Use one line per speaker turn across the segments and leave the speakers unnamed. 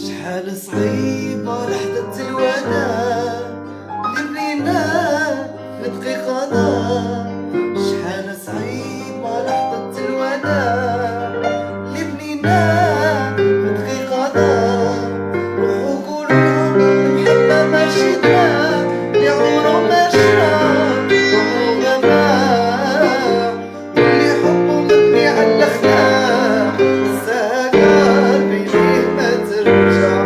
شحال صعيبة لحظة الوداع اللي بنيناه في دقيقة. شحال صعيبة لحظة الوداع اللي بنيناه في دقيقة. روحوا قولوا المحبة ماشي دراع اللي عمره ما شرا عمره ما باع، واللي حبه مبني على الأخلاق السهل بيديه ما ترجع.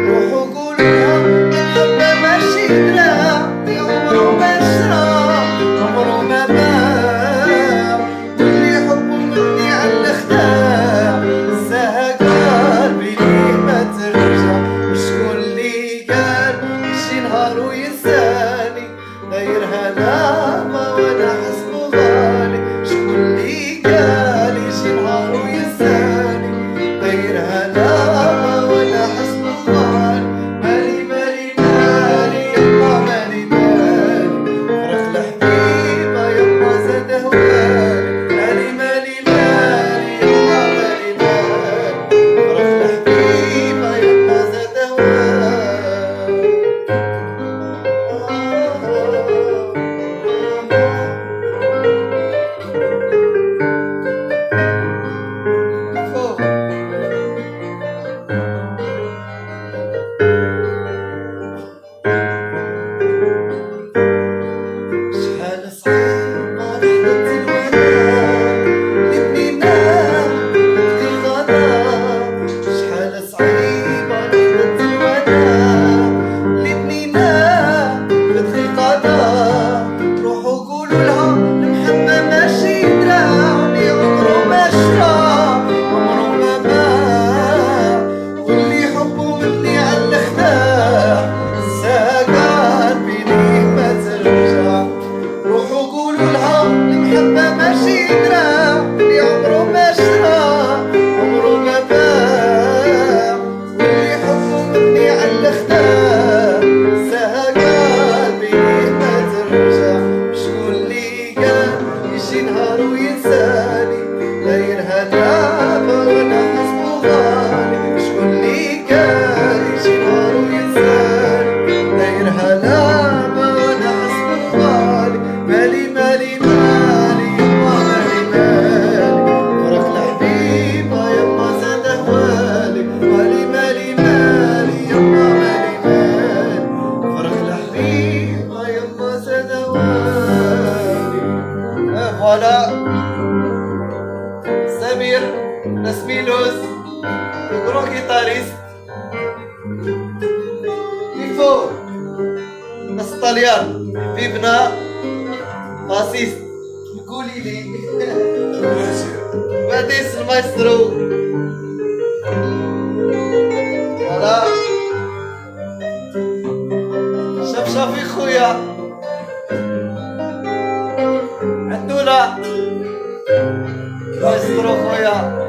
روحوا قولوا المحبة ماشي دراع اللي عمره ما شرا عمره ما باع، واللي حبه مبني على الأخلاق السهل بيديه ما ترجع. وشكون اللي قال يجي نهار وينساني دايرها لعبة وانا حسبه غالي؟ شكون اللي قال يجي نهار وينساني دايرها لعبة وانا حسبه غالي؟ مالي مالي مالي يما مالي مالي فرق الحبيبة يما زاد هوالي. مالي مالي مالي يما مالي مالي فرق الحبيبة يما زاد هوالي. فوق شحال صعيبة لحظة الوداع اللي بنيناه في دقيقة. شحال صعيبة لحظة الوداع اللي بنيناه في دقيقة. روحوا قولوا لها المحبة ماشي دراع اللي عمره ما شرا عمره ما باع، واللي حبه مبني على الأخلاق الساقات بيديه ما ترجع. روحوا قولوا لها المحبة ماشي دراع اللي عمره ما شرا عمره ما باع، واللي حبه مبني على الأخلاق الساقات بيديه ما ترجع. شكون اللي قال يجي نهار وينساني دايرها لعبة وانا حسبه غالي؟ شكون اللي قال يجي نهار وينساني دايرها لعبة وانا حسبه غالي؟ مالي مالي مالي يما مالي مالي فرق الحبيبة يما زاد هوالي. مالي مالي مالي يما مالي مالي فرق الحبيبة يما زاد هوالي. فوالا سمير نسميلوس غرو كيتاريست يفو ناس طليان بيبنا باسيست قولي لي باديس المايسترو. فوالا شاف شافي خويا عندولا مايسترو خويا